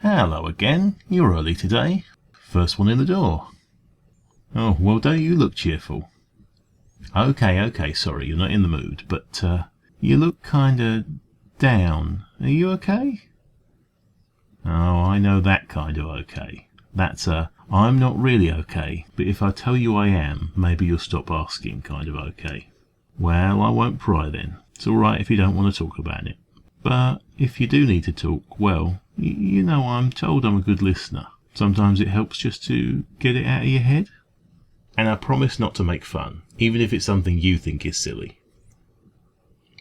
Hello again. You're early today. First one in the door. Oh, well, don't you look cheerful? Okay, sorry, you're not in the mood, but you look kinda down. Are you okay? Oh, I know that kind of okay. That's I'm not really okay, but if I tell you I am, maybe you'll stop asking kind of okay. Well, I won't pry then. It's alright if you don't want to talk about it. But if you do need to talk, well, you know I'm told I'm a good listener. Sometimes it helps just to get it out of your head. And I promise not to make fun, even if it's something you think is silly.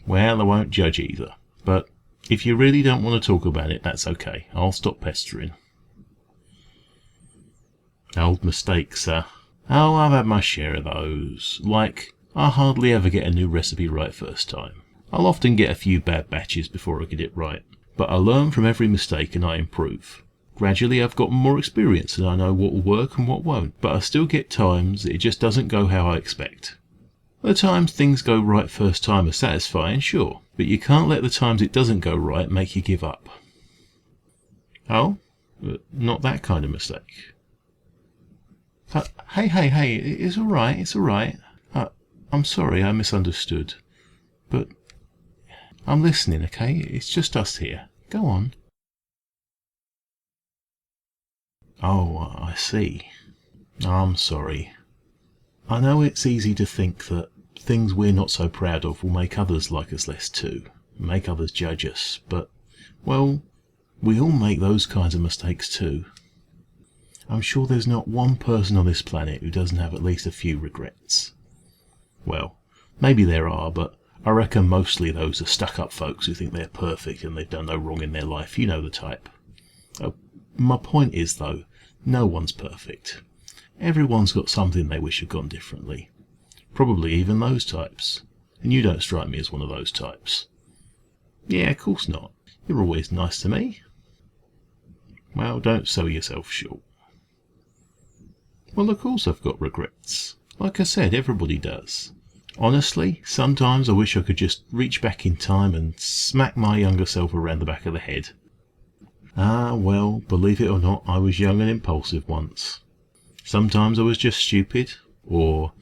Well, I won't judge either. But if you really don't want to talk about it, that's okay. I'll stop pestering. Old mistakes, Oh, I've had my share of those. Like, I hardly ever get a new recipe right first time. I'll often get a few bad batches before I get it right. But I learn from every mistake and I improve. Gradually I've gotten more experience and I know what will work and what won't. But I still get times that it just doesn't go how I expect. The times things go right first time are satisfying, sure. But you can't let the times it doesn't go right make you give up. Oh? Not that kind of mistake. Hey, it's alright. I'm sorry, I misunderstood. But I'm listening, okay? It's just us here. Go on. Oh, I see. I'm sorry. I know it's easy to think that things we're not so proud of will make others like us less too, make others judge us, but, well, we all make those kinds of mistakes too. I'm sure there's not one person on this planet who doesn't have at least a few regrets. Well, maybe there are, but I reckon mostly those are stuck-up folks who think they're perfect and they've done no wrong in their life. You know the type. My point is, though, no one's perfect. Everyone's got something they wish had gone differently. Probably even those types. And you don't strike me as one of those types. Yeah, of course not. You're always nice to me. Well, don't sell yourself short. Well, of course I've got regrets. Like I said, everybody does. Honestly, sometimes I wish I could just reach back in time and smack my younger self around the back of the head. Ah, well, believe it or not, I was young and impulsive once. Sometimes I was just stupid, or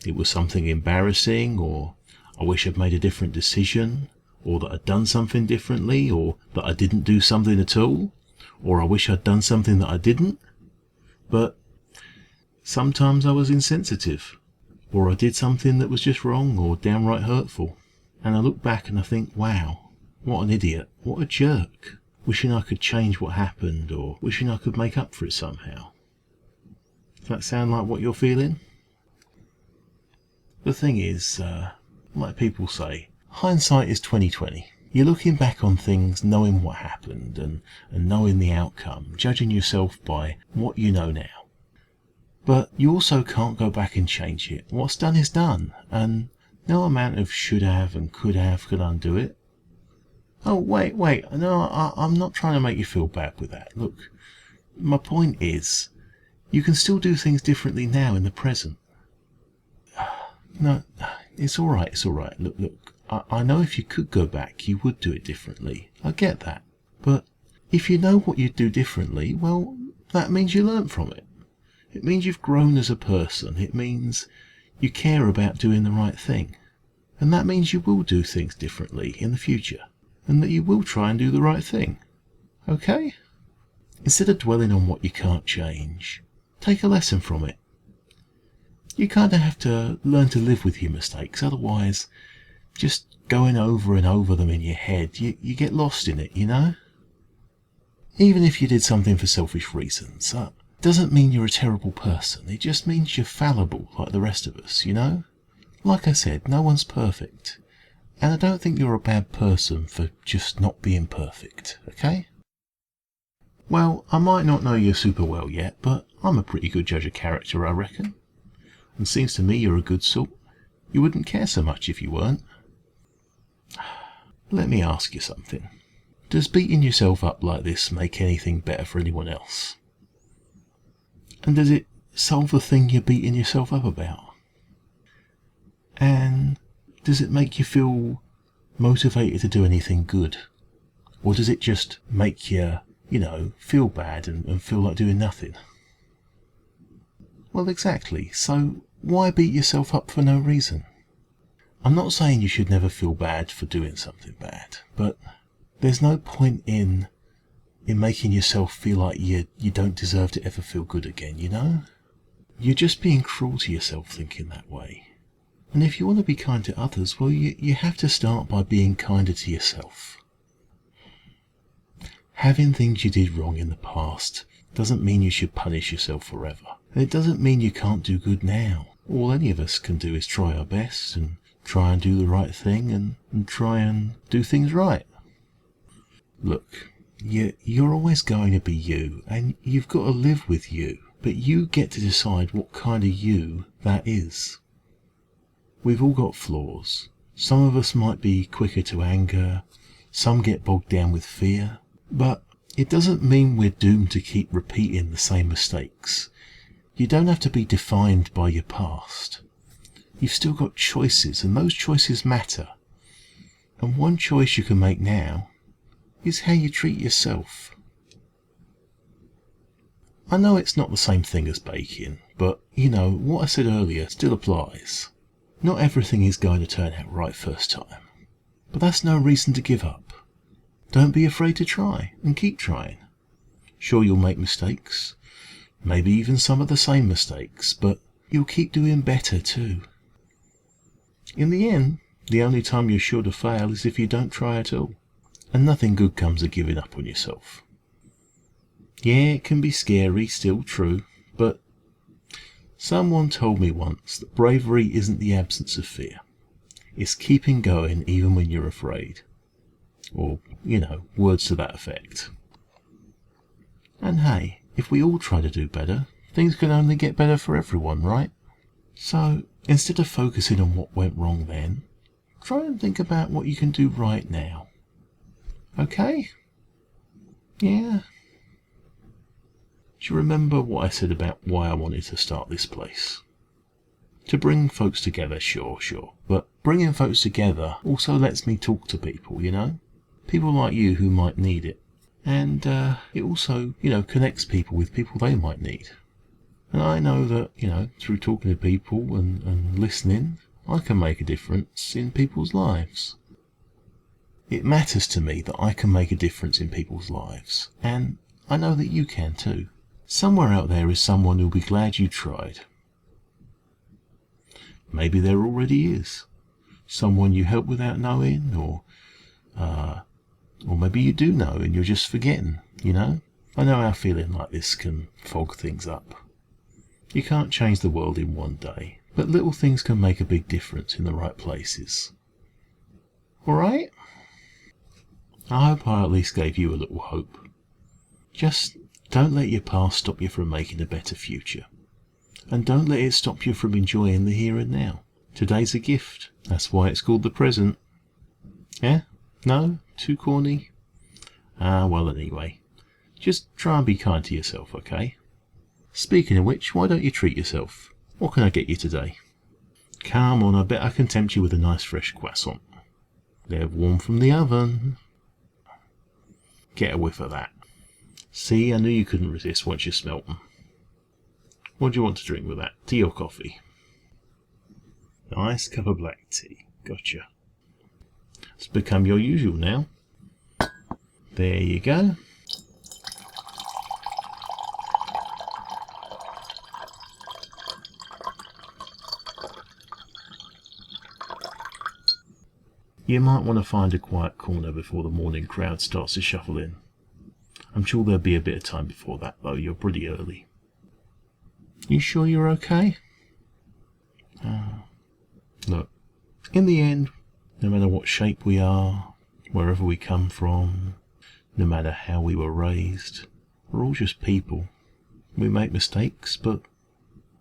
it was something embarrassing, or I wish I'd made a different decision, or that I'd done something differently, or that I didn't do something at all, or I wish I'd done something that I didn't. But sometimes I was insensitive, or I did something that was just wrong or downright hurtful. And I look back and I think, wow, what an idiot, what a jerk. Wishing I could change what happened, or wishing I could make up for it somehow. Does that sound like what you're feeling? The thing is, like people say, hindsight is 20/20. You're looking back on things knowing what happened and knowing the outcome, judging yourself by what you know now. But you also can't go back and change it. What's done is done, and no amount of should have and could have could undo it. Oh, wait, no, I'm not trying to make you feel bad with that. Look, my point is, you can still do things differently now in the present. No, it's alright. Look, I know if you could go back, you would do it differently. I get that. But if you know what you'd do differently, well, that means you learnt from it. It means you've grown as a person. It means you care about doing the right thing. And that means you will do things differently in the future. And that you will try and do the right thing. Okay? Instead of dwelling on what you can't change, take a lesson from it. You kind of have to learn to live with your mistakes, otherwise, just going over and over them in your head, you get lost in it, you know? Even if you did something for selfish reasons, that doesn't mean you're a terrible person. It just means you're fallible like the rest of us, you know? Like I said, no one's perfect. And I don't think you're a bad person for just not being perfect, okay? Well, I might not know you super well yet, but I'm a pretty good judge of character, I reckon. And seems to me you're a good sort. You wouldn't care so much if you weren't. Let me ask you something. Does beating yourself up like this make anything better for anyone else? And does it solve the thing you're beating yourself up about? And does it make you feel motivated to do anything good? Or does it just make you feel bad and feel like doing nothing. Well, exactly. So why beat yourself up for no reason? I'm not saying you should never feel bad for doing something bad, but there's no point in making yourself feel like you don't deserve to ever feel good again, You're just being cruel to yourself thinking that way. And if you want to be kind to others, well, you have to start by being kinder to yourself. Having things you did wrong in the past doesn't mean you should punish yourself forever. And it doesn't mean you can't do good now. All any of us can do is try our best and try and do the right thing and try and do things right. Look, you're always going to be you, and you've got to live with you, but you get to decide what kind of you that is. We've all got flaws. Some of us might be quicker to anger, some get bogged down with fear, but it doesn't mean we're doomed to keep repeating the same mistakes. You don't have to be defined by your past. You've still got choices, and those choices matter. And one choice you can make now is how you treat yourself. I know it's not the same thing as baking, but what I said earlier still applies. Not everything is going to turn out right first time, but that's no reason to give up. Don't be afraid to try, and keep trying. Sure, you'll make mistakes, maybe even some of the same mistakes, but you'll keep doing better too. In the end, the only time you're sure to fail is if you don't try at all. And nothing good comes of giving up on yourself. Yeah, it can be scary, still true, but someone told me once that bravery isn't the absence of fear. It's keeping going even when you're afraid. Or, words to that effect. And hey, if we all try to do better, things can only get better for everyone, right? So, instead of focusing on what went wrong then, try and think about what you can do right now. Okay? Yeah. Do you remember what I said about why I wanted to start this place? To bring folks together, sure. But bringing folks together also lets me talk to people, People like you who might need it. And it also, connects people with people they might need. And I know that, through talking to people and listening, I can make a difference in people's lives. It matters to me that I can make a difference in people's lives, and I know that you can too. Somewhere out there is someone who'll be glad you tried. Maybe there already is. Someone you helped without knowing, or maybe you do know and you're just forgetting, I know how feeling like this can fog things up. You can't change the world in one day, but little things can make a big difference in the right places. Alright? I hope I at least gave you a little hope. Just don't let your past stop you from making a better future. And don't let it stop you from enjoying the here and now. Today's a gift. That's why it's called the present. Yeah? No? Too corny? Well anyway. Just try and be kind to yourself, okay? Speaking of which, why don't you treat yourself? What can I get you today? Come on, I bet I can tempt you with a nice fresh croissant. They're warm from the oven. Get a whiff of that. See, I knew you couldn't resist once you smelt them. What do you want to drink with that? Tea or coffee? Nice cup of black tea. Gotcha. It's become your usual now. There you go. You might want to find a quiet corner before the morning crowd starts to shuffle in. I'm sure there'll be a bit of time before that, though. You're pretty early. You sure you're okay? Look, in the end, no matter what shape we are, wherever we come from, no matter how we were raised, we're all just people. We make mistakes, but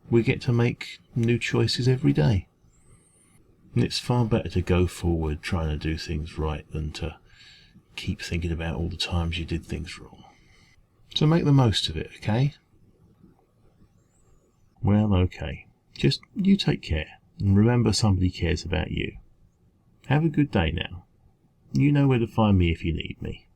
we get to make new choices every day. And it's far better to go forward trying to do things right than to keep thinking about all the times you did things wrong. So make the most of it, okay? Well, okay. Just you take care, and remember somebody cares about you. Have a good day now. You know where to find me if you need me.